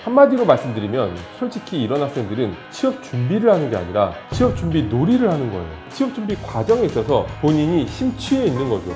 한마디로 말씀드리면 솔직히 이런 학생들은 취업 준비를 하는 게 아니라 취업 준비 놀이를 하는 거예요. 취업 준비 과정에 있어서 본인이 심취해 있는 거죠.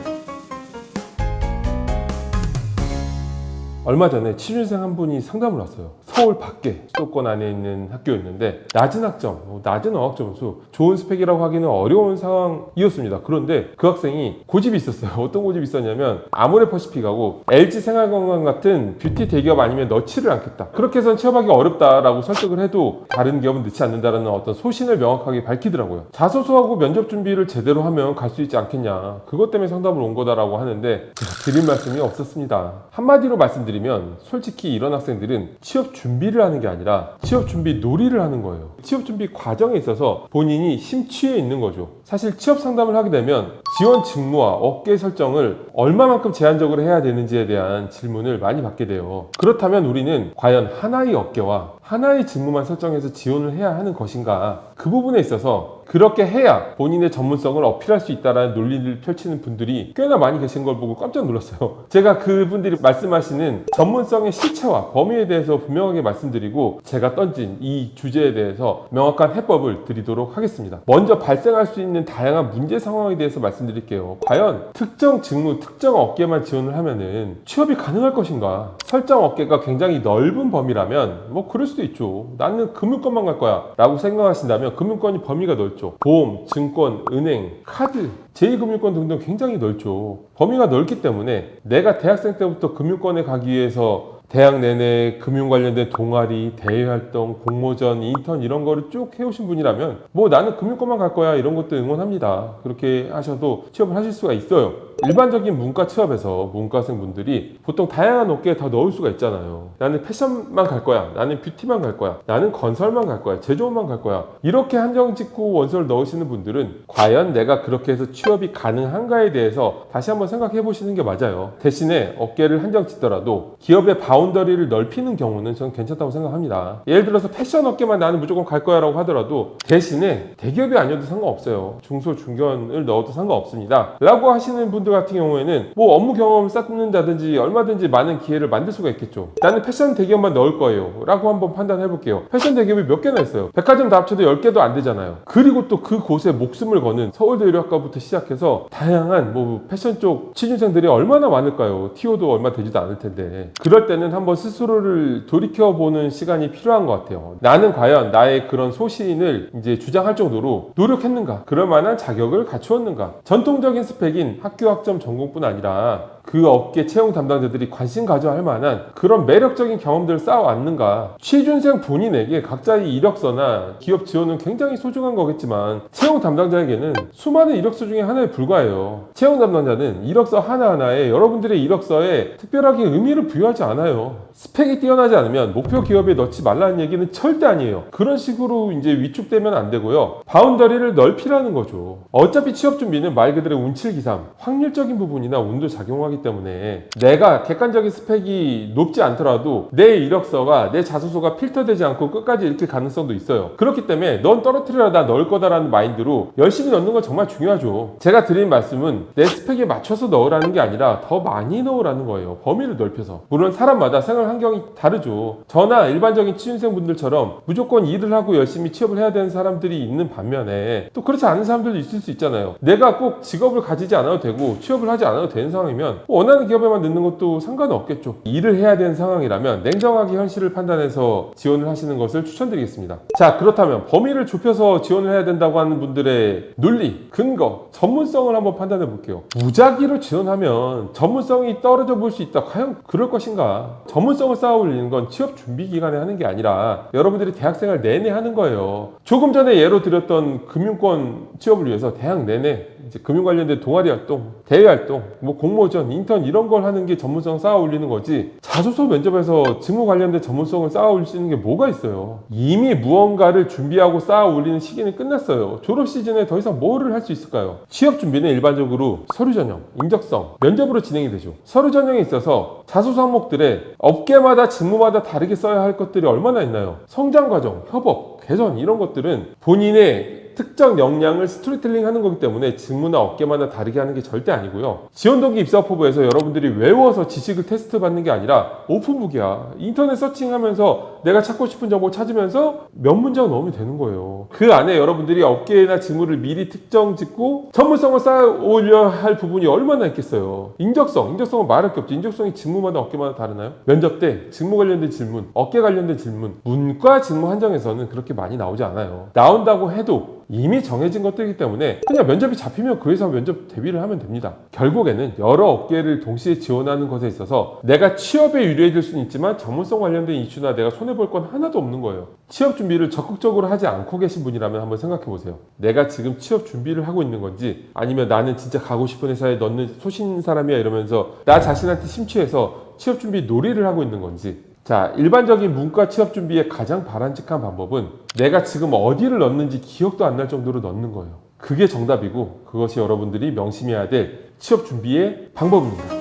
얼마 전에 취준생 한 분이 상담을 왔어요. 서울 밖에 수도권 안에 있는 학교였는데 낮은 학점, 낮은 어학 점수, 좋은 스펙이라고 하기는 어려운 상황이었습니다. 그런데 그 학생이 고집이 있었어요. 어떤 고집이 있었냐면 아모레퍼시픽하고 LG생활건강 같은 뷰티 대기업 아니면 넣지를 않겠다. 그렇게 해서는 취업하기 어렵다라고 설득을 해도 다른 기업은 넣지 않는다라는 어떤 소신을 명확하게 밝히더라고요. 자소서하고 면접 준비를 제대로 하면 갈 수 있지 않겠냐. 그것 때문에 상담을 온 거다라고 하는데 드릴 말씀이 없었습니다. 한마디로 말씀드리면 솔직히 이런 학생들은 취업 준비를 하는 게 아니라 취업 준비 놀이를 하는 거예요. 취업 준비 과정에 있어서 본인이 심취해 있는 거죠. 사실 취업 상담을 하게 되면 지원 직무와 업계 설정을 얼마만큼 제한적으로 해야 되는지에 대한 질문을 많이 받게 돼요. 그렇다면 우리는 과연 하나의 업계와 하나의 직무만 설정해서 지원을 해야 하는 것인가? 그 부분에 있어서 그렇게 해야 본인의 전문성을 어필할 수 있다는 논리를 펼치는 분들이 꽤나 많이 계신 걸 보고 깜짝 놀랐어요. 제가 그분들이 말씀하시는 전문성의 실체와 범위에 대해서 분명하게 말씀드리고 제가 던진 이 주제에 대해서 명확한 해법을 드리도록 하겠습니다. 먼저 발생할 수 있는 다양한 문제 상황에 대해서 말씀드릴게요. 과연 특정 직무, 특정 업계만 지원을 하면은 취업이 가능할 것인가? 설정 업계가 굉장히 넓은 범위라면 뭐 그럴 수도 있죠. 나는 금융권만 갈 거야 라고 생각하신다면 금융권이 범위가 넓죠. 보험, 증권, 은행, 카드, 제2금융권 등등 굉장히 넓죠. 범위가 넓기 때문에 내가 대학생 때부터 금융권에 가기 위해서 대학 내내 금융 관련된 동아리, 대외활동, 공모전, 인턴 이런 거를 쭉 해오신 분이라면 뭐 나는 금융권만 갈 거야 이런 것도 응원합니다. 그렇게 하셔도 취업을 하실 수가 있어요. 일반적인 문과 취업에서 문과생 분들이 보통 다양한 업계에 다 넣을 수가 있잖아요. 나는 패션만 갈 거야, 나는 뷰티만 갈 거야, 나는 건설만 갈 거야, 제조업만 갈 거야 이렇게 한정 짓고 원서를 넣으시는 분들은 과연 내가 그렇게 해서 취업이 가능한가에 대해서 다시 한번 생각해 보시는 게 맞아요. 대신에 업계를 한정 짓더라도 기업의 바운더리를 넓히는 경우는 저는 괜찮다고 생각합니다. 예를 들어서 패션 업계만 나는 무조건 갈 거야 라고 하더라도 대신에 대기업이 아니어도 상관없어요. 중소, 중견을 넣어도 상관없습니다 라고 하시는 분들 같은 경우에는 뭐 업무 경험을 쌓는다든지 얼마든지 많은 기회를 만들 수가 있겠죠. 나는 패션 대기업만 넣을 거예요 라고 한번 판단해 볼게요. 패션 대기업이 몇 개나 있어요. 백화점 다 합쳐도 10개도 안 되잖아요. 그리고 또 그 곳에 목숨을 거는 서울대 의료학과부터 시작해서 다양한 뭐 패션 쪽 취준생들이 얼마나 많을까요? TO도 얼마 되지도 않을 텐데 그럴 때는 한번 스스로를 돌이켜보는 시간이 필요한 것 같아요. 나는 과연 나의 그런 소신을 이제 주장할 정도로 노력했는가? 그럴 만한 자격을 갖추었는가? 전통적인 스펙인 학교 학점 전공뿐 아니라 그 업계 채용 담당자들이 관심 가져야 할 만한 그런 매력적인 경험들을 쌓아왔는가. 취준생 본인에게 각자의 이력서나 기업 지원은 굉장히 소중한 거겠지만 채용 담당자에게는 수많은 이력서 중에 하나에 불과해요. 채용 담당자는 이력서 하나하나에 여러분들의 이력서에 특별하게 의미를 부여하지 않아요. 스펙이 뛰어나지 않으면 목표 기업에 넣지 말라는 얘기는 절대 아니에요. 그런 식으로 이제 위축되면 안 되고요. 바운더리를 넓히라는 거죠. 어차피 취업 준비는 말 그대로 운칠기삼, 확률적인 부분이나 운도 작용하기 때문에 내가 객관적인 스펙이 높지 않더라도 내 이력서가, 내 자소서가 필터되지 않고 끝까지 읽힐 가능성도 있어요. 그렇기 때문에 넌 떨어뜨려라 나 넣을 거다라는 마인드로 열심히 넣는 건 정말 중요하죠. 제가 드린 말씀은 내 스펙에 맞춰서 넣으라는 게 아니라 더 많이 넣으라는 거예요. 범위를 넓혀서. 물론 사람마다 생활 환경이 다르죠. 저나 일반적인 취준생분들처럼 무조건 일을 하고 열심히 취업을 해야 되는 사람들이 있는 반면에 또 그렇지 않은 사람들도 있을 수 있잖아요. 내가 꼭 직업을 가지지 않아도 되고 취업을 하지 않아도 되는 상황이면 원하는 기업에만 넣는 것도 상관은 없겠죠. 일을 해야 되는 상황이라면 냉정하게 현실을 판단해서 지원을 하시는 것을 추천드리겠습니다. 자, 그렇다면 범위를 좁혀서 지원을 해야 된다고 하는 분들의 논리, 근거, 전문성을 한번 판단해 볼게요. 무작위로 지원하면 전문성이 떨어져 볼 수 있다. 과연 그럴 것인가? 전문성을 쌓아 올리는 건 취업 준비 기간에 하는 게 아니라 여러분들이 대학생활 내내 하는 거예요. 조금 전에 예로 드렸던 금융권 취업을 위해서 대학 내내 이제 금융 관련된 동아리 활동, 대외 활동, 뭐 공모전, 인턴 이런 걸 하는 게 전문성 쌓아 올리는 거지. 자소서 면접에서 직무 관련된 전문성을 쌓아 올릴 수 있는 게 뭐가 있어요? 이미 무언가를 준비하고 쌓아 올리는 시기는 끝났어요. 졸업 시즌에 더 이상 뭐를 할 수 있을까요? 취업 준비는 일반적으로 서류 전형, 인적성, 면접으로 진행이 되죠. 서류 전형에 있어서 자소서 항목들에 업계마다 직무마다 다르게 써야 할 것들이 얼마나 있나요? 성장 과정, 협업, 개선 이런 것들은 본인의 특정 역량을 스토리텔링 하는 거기 때문에 직무나 업계마다 다르게 하는 게 절대 아니고요. 지원동기 입사업후보에서 여러분들이 외워서 지식을 테스트 받는 게 아니라 오픈북이야. 인터넷 서칭하면서 내가 찾고 싶은 정보 찾으면서 몇 문장 넣으면 되는 거예요. 그 안에 여러분들이 업계나 직무를 미리 특정 짓고 전문성을 쌓아 올려야 할 부분이 얼마나 있겠어요. 인적성은 말할 게 없지. 인적성이 직무마다 업계마다 다르나요? 면접 때 직무 관련된 질문, 업계 관련된 질문, 문과 직무 한정에서는 그렇게 많이 나오지 않아요. 나온다고 해도 이미 정해진 것들이기 때문에 그냥 면접이 잡히면 그 회사 면접 대비를 하면 됩니다. 결국에는 여러 업계를 동시에 지원하는 것에 있어서 내가 취업에 유리해질 수는 있지만 전문성 관련된 이슈나 내가 손해볼 건 하나도 없는 거예요. 취업 준비를 적극적으로 하지 않고 계신 분이라면 한번 생각해 보세요. 내가 지금 취업 준비를 하고 있는 건지 아니면 나는 진짜 가고 싶은 회사에 넣는 소신 사람이야 이러면서 나 자신한테 심취해서 취업 준비 놀이를 하고 있는 건지. 자, 일반적인 문과 취업 준비의 가장 바람직한 방법은 내가 지금 어디를 넣는지 기억도 안 날 정도로 넣는 거예요. 그게 정답이고 그것이 여러분들이 명심해야 될 취업 준비의 방법입니다.